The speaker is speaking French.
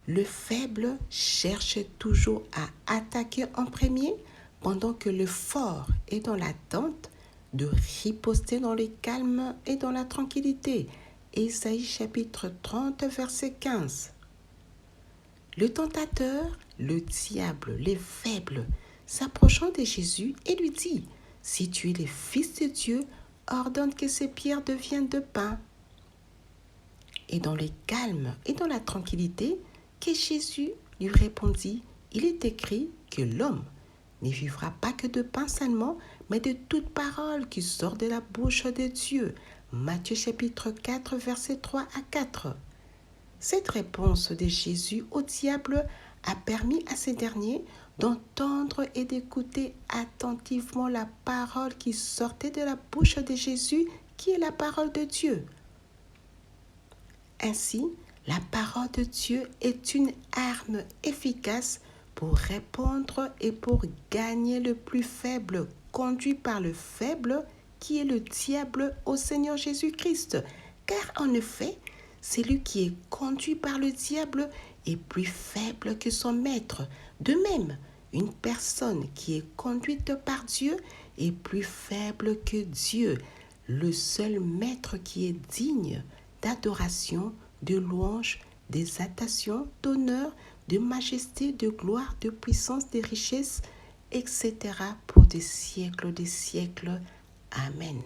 Le faible cherche toujours à attaquer en premier, pendant que le fort est dans l'attente de riposter dans le calme et dans la tranquillité. Ésaïe chapitre 30, verset 15. Le tentateur, le diable, les faibles, s'approchant de Jésus et lui dit, « Si tu es le Fils de Dieu, ordonne que ces pierres deviennent de pain. » Et dans le calme et dans la tranquillité, que Jésus lui répondit, « Il est écrit que l'homme ne vivra pas que de pain seulement, mais de toute parole qui sort de la bouche de Dieu. » Matthieu chapitre 4, versets 3 à 4. Cette réponse de Jésus au diable a permis à ces derniers d'entendre et d'écouter attentivement la parole qui sortait de la bouche de Jésus, qui est la parole de Dieu. Ainsi, la parole de Dieu est une arme efficace pour répondre et pour gagner le plus faible, conduit par le faible, qui est le diable, au Seigneur Jésus-Christ. Car en effet, celui qui est conduit par le diable est plus faible que son maître. De même, une personne qui est conduite par Dieu est plus faible que Dieu, le seul maître qui est digne d'adoration, de louange, d'exaltation, d'honneur, de majesté, de gloire, de puissance, de richesse, etc. pour des siècles. Amen.